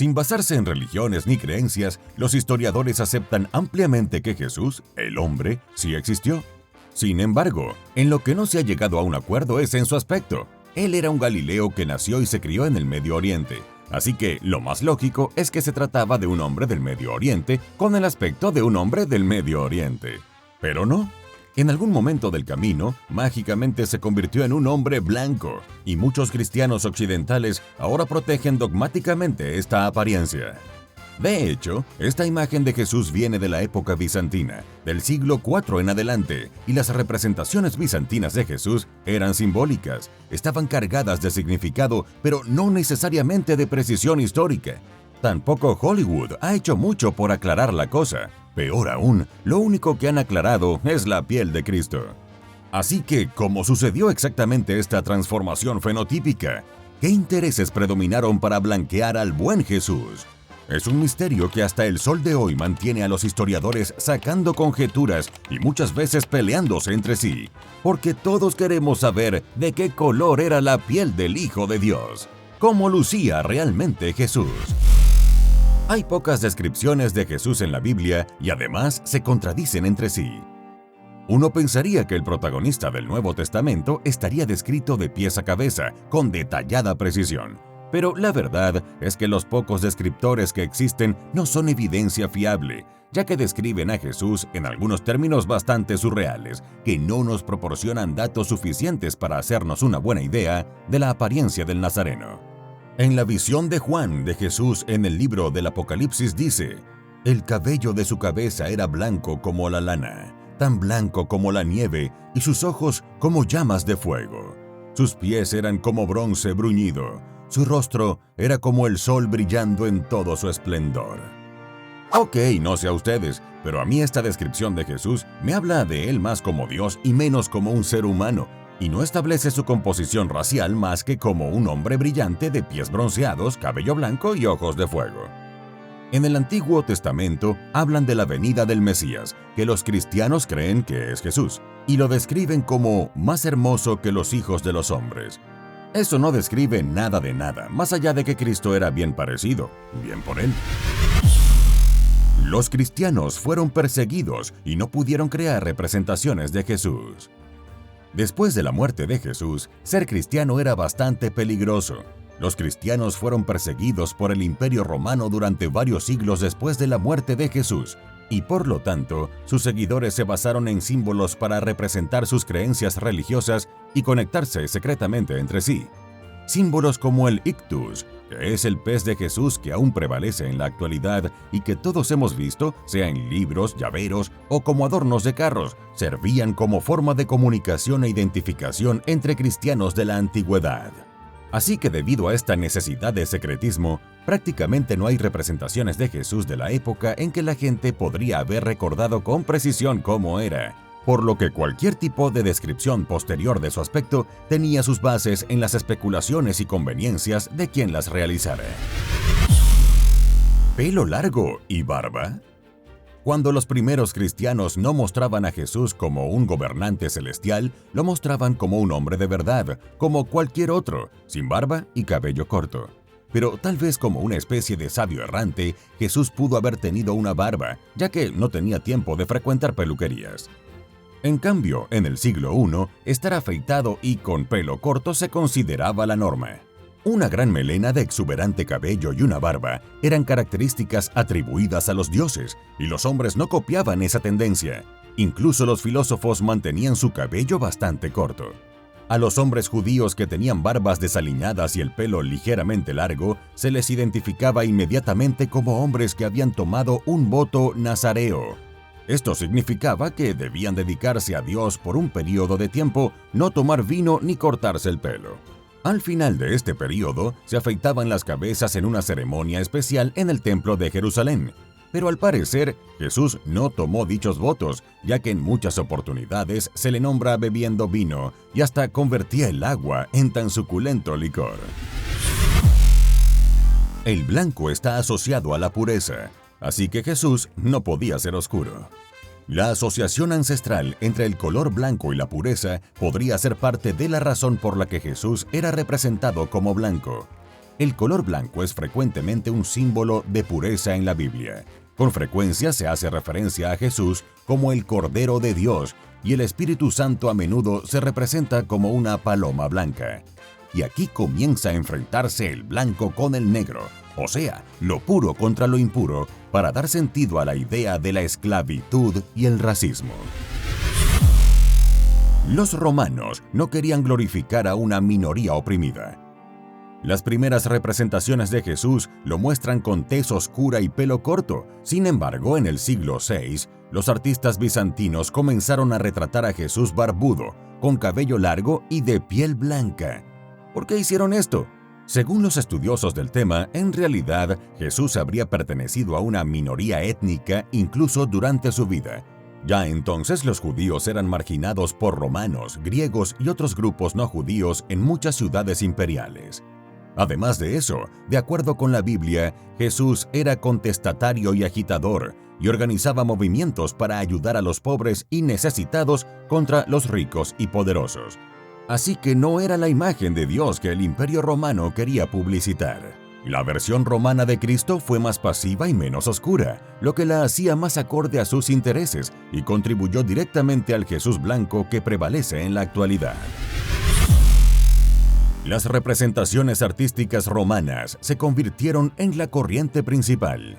Sin basarse en religiones ni creencias, los historiadores aceptan ampliamente que Jesús, el hombre, sí existió. Sin embargo, en lo que no se ha llegado a un acuerdo es en su aspecto. Él era un galileo que nació y se crió en el Medio Oriente, así que lo más lógico es que se trataba de un hombre del Medio Oriente con el aspecto de un hombre del Medio Oriente. Pero no. En algún momento del camino, mágicamente se convirtió en un hombre blanco, y muchos cristianos occidentales ahora protegen dogmáticamente esta apariencia. De hecho, esta imagen de Jesús viene de la época bizantina, del siglo IV en adelante, y las representaciones bizantinas de Jesús eran simbólicas, estaban cargadas de significado, pero no necesariamente de precisión histórica. Tampoco Hollywood ha hecho mucho por aclarar la cosa. Peor aún, lo único que han aclarado es la piel de Cristo. Así que, ¿cómo sucedió exactamente esta transformación fenotípica? ¿Qué intereses predominaron para blanquear al buen Jesús? Es un misterio que hasta el sol de hoy mantiene a los historiadores sacando conjeturas y muchas veces peleándose entre sí, porque todos queremos saber de qué color era la piel del Hijo de Dios. ¿Cómo lucía realmente Jesús? Hay pocas descripciones de Jesús en la Biblia y además se contradicen entre sí. Uno pensaría que el protagonista del Nuevo Testamento estaría descrito de pies a cabeza, con detallada precisión. Pero la verdad es que los pocos descriptores que existen no son evidencia fiable, ya que describen a Jesús en algunos términos bastante surreales, que no nos proporcionan datos suficientes para hacernos una buena idea de la apariencia del Nazareno. En la visión de Juan de Jesús en el libro del Apocalipsis dice: «El cabello de su cabeza era blanco como la lana, tan blanco como la nieve, y sus ojos como llamas de fuego. Sus pies eran como bronce bruñido, su rostro era como el sol brillando en todo su esplendor». Ok, no sé a ustedes, pero a mí esta descripción de Jesús me habla de él más como Dios y menos como un ser humano, y no establece su composición racial más que como un hombre brillante de pies bronceados, cabello blanco y ojos de fuego. En el Antiguo Testamento hablan de la venida del Mesías, que los cristianos creen que es Jesús, y lo describen como más hermoso que los hijos de los hombres. Eso no describe nada de nada, más allá de que Cristo era bien parecido, bien por él. Los cristianos fueron perseguidos y no pudieron crear representaciones de Jesús. Después de la muerte de Jesús, ser cristiano era bastante peligroso. Los cristianos fueron perseguidos por el Imperio Romano durante varios siglos después de la muerte de Jesús, y por lo tanto, sus seguidores se basaron en símbolos para representar sus creencias religiosas y conectarse secretamente entre sí. Símbolos como el ictus, que es el pez de Jesús que aún prevalece en la actualidad y que todos hemos visto, sea en libros, llaveros o como adornos de carros, servían como forma de comunicación e identificación entre cristianos de la antigüedad. Así que debido a esta necesidad de secretismo, prácticamente no hay representaciones de Jesús de la época en que la gente podría haber recordado con precisión cómo era, por lo que cualquier tipo de descripción posterior de su aspecto tenía sus bases en las especulaciones y conveniencias de quien las realizara. ¿Pelo largo y barba? Cuando los primeros cristianos no mostraban a Jesús como un gobernante celestial, lo mostraban como un hombre de verdad, como cualquier otro, sin barba y cabello corto. Pero tal vez como una especie de sabio errante, Jesús pudo haber tenido una barba, ya que no tenía tiempo de frecuentar peluquerías. En cambio, en el siglo I, estar afeitado y con pelo corto se consideraba la norma. Una gran melena de exuberante cabello y una barba eran características atribuidas a los dioses, y los hombres no copiaban esa tendencia. Incluso los filósofos mantenían su cabello bastante corto. A los hombres judíos que tenían barbas desaliñadas y el pelo ligeramente largo, se les identificaba inmediatamente como hombres que habían tomado un voto nazareo. Esto significaba que debían dedicarse a Dios por un periodo de tiempo, no tomar vino ni cortarse el pelo. Al final de este periodo, se afeitaban las cabezas en una ceremonia especial en el Templo de Jerusalén. Pero al parecer, Jesús no tomó dichos votos, ya que en muchas oportunidades se le nombra bebiendo vino y hasta convertía el agua en tan suculento licor. El blanco está asociado a la pureza, así que Jesús no podía ser oscuro. La asociación ancestral entre el color blanco y la pureza podría ser parte de la razón por la que Jesús era representado como blanco. El color blanco es frecuentemente un símbolo de pureza en la Biblia. Con frecuencia se hace referencia a Jesús como el Cordero de Dios y el Espíritu Santo a menudo se representa como una paloma blanca. Y aquí comienza a enfrentarse el blanco con el negro, o sea, lo puro contra lo impuro, para dar sentido a la idea de la esclavitud y el racismo. Los romanos no querían glorificar a una minoría oprimida. Las primeras representaciones de Jesús lo muestran con tez oscura y pelo corto. Sin embargo, en el siglo VI, los artistas bizantinos comenzaron a retratar a Jesús barbudo, con cabello largo y de piel blanca. ¿Por qué hicieron esto? Según los estudiosos del tema, en realidad Jesús habría pertenecido a una minoría étnica incluso durante su vida. Ya entonces los judíos eran marginados por romanos, griegos y otros grupos no judíos en muchas ciudades imperiales. Además de eso, de acuerdo con la Biblia, Jesús era contestatario y agitador y organizaba movimientos para ayudar a los pobres y necesitados contra los ricos y poderosos. Así que no era la imagen de Dios que el Imperio Romano quería publicitar. La versión romana de Cristo fue más pasiva y menos oscura, lo que la hacía más acorde a sus intereses y contribuyó directamente al Jesús blanco que prevalece en la actualidad. Las representaciones artísticas romanas se convirtieron en la corriente principal.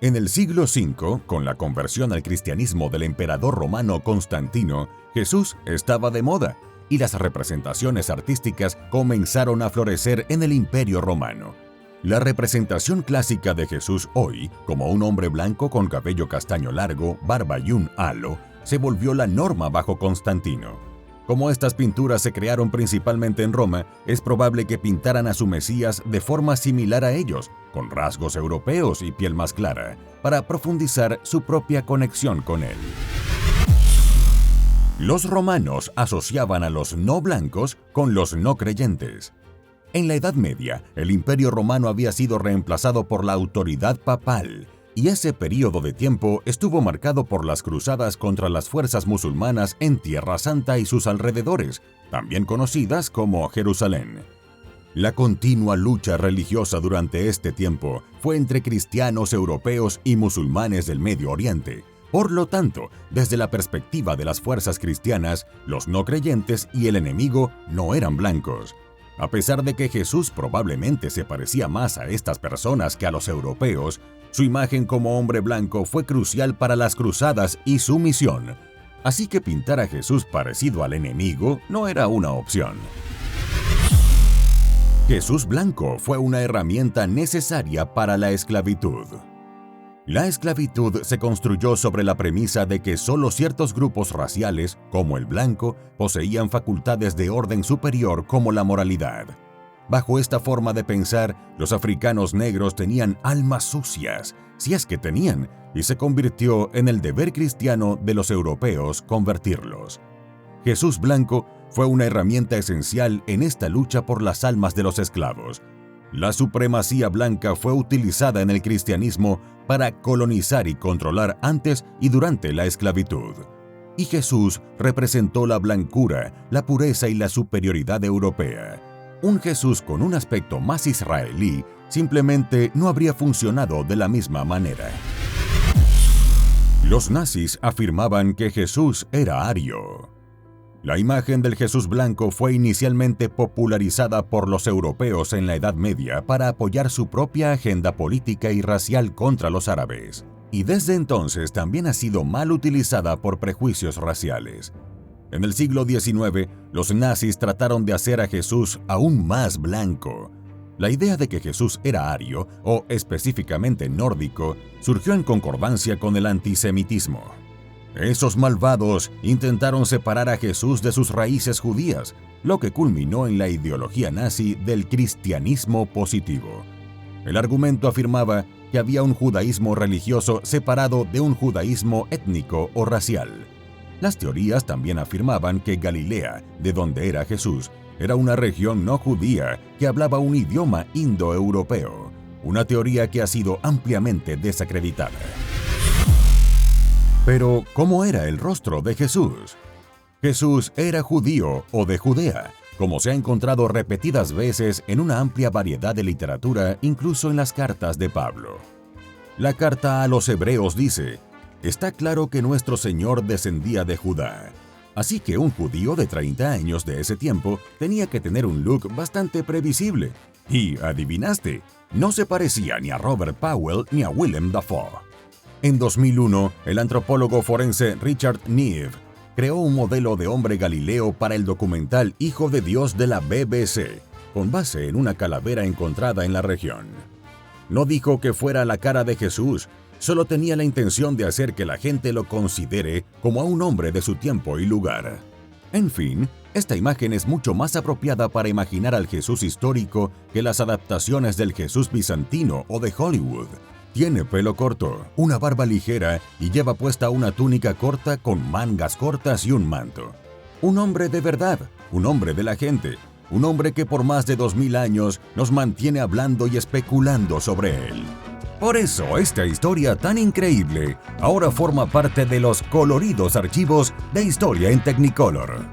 En el siglo V, con la conversión al cristianismo del emperador romano Constantino, Jesús estaba de moda y las representaciones artísticas comenzaron a florecer en el Imperio Romano. La representación clásica de Jesús hoy, como un hombre blanco con cabello castaño largo, barba y un halo, se volvió la norma bajo Constantino. Como estas pinturas se crearon principalmente en Roma, es probable que pintaran a su Mesías de forma similar a ellos, con rasgos europeos y piel más clara, para profundizar su propia conexión con él. Los romanos asociaban a los no blancos con los no creyentes. En la Edad Media, el Imperio Romano había sido reemplazado por la autoridad papal, y ese período de tiempo estuvo marcado por las cruzadas contra las fuerzas musulmanas en Tierra Santa y sus alrededores, también conocidas como Jerusalén. La continua lucha religiosa durante este tiempo fue entre cristianos europeos y musulmanes del Medio Oriente. Por lo tanto, desde la perspectiva de las fuerzas cristianas, los no creyentes y el enemigo no eran blancos. A pesar de que Jesús probablemente se parecía más a estas personas que a los europeos, su imagen como hombre blanco fue crucial para las cruzadas y su misión. Así que pintar a Jesús parecido al enemigo no era una opción. Jesús blanco fue una herramienta necesaria para la esclavitud. La esclavitud se construyó sobre la premisa de que solo ciertos grupos raciales, como el blanco, poseían facultades de orden superior como la moralidad. Bajo esta forma de pensar, los africanos negros tenían almas sucias, si es que tenían, y se convirtió en el deber cristiano de los europeos convertirlos. Jesús blanco fue una herramienta esencial en esta lucha por las almas de los esclavos. La supremacía blanca fue utilizada en el cristianismo para colonizar y controlar antes y durante la esclavitud. Y Jesús representó la blancura, la pureza y la superioridad europea. Un Jesús con un aspecto más israelí simplemente no habría funcionado de la misma manera. Los nazis afirmaban que Jesús era ario. La imagen del Jesús blanco fue inicialmente popularizada por los europeos en la Edad Media para apoyar su propia agenda política y racial contra los árabes, y desde entonces también ha sido mal utilizada por prejuicios raciales. En el siglo XIX, los nazis trataron de hacer a Jesús aún más blanco. La idea de que Jesús era ario, o específicamente nórdico, surgió en concordancia con el antisemitismo. Esos malvados intentaron separar a Jesús de sus raíces judías, lo que culminó en la ideología nazi del cristianismo positivo. El argumento afirmaba que había un judaísmo religioso separado de un judaísmo étnico o racial. Las teorías también afirmaban que Galilea, de donde era Jesús, era una región no judía que hablaba un idioma indoeuropeo, una teoría que ha sido ampliamente desacreditada. Pero, ¿cómo era el rostro de Jesús? Jesús era judío o de Judea, como se ha encontrado repetidas veces en una amplia variedad de literatura, incluso en las cartas de Pablo. La carta a los Hebreos dice: «Está claro que nuestro Señor descendía de Judá». Así que un judío de 30 años de ese tiempo tenía que tener un look bastante previsible. Y, adivinaste, no se parecía ni a Robert Powell ni a Willem Dafoe. En 2001, el antropólogo forense Richard Neve creó un modelo de hombre galileo para el documental Hijo de Dios de la BBC, con base en una calavera encontrada en la región. No dijo que fuera la cara de Jesús, solo tenía la intención de hacer que la gente lo considere como a un hombre de su tiempo y lugar. En fin, esta imagen es mucho más apropiada para imaginar al Jesús histórico que las adaptaciones del Jesús bizantino o de Hollywood. Tiene pelo corto, una barba ligera y lleva puesta una túnica corta con mangas cortas y un manto. Un hombre de verdad, un hombre de la gente, un hombre que por más de 2000 años nos mantiene hablando y especulando sobre él. Por eso esta historia tan increíble ahora forma parte de los coloridos archivos de Historia en Technicolor.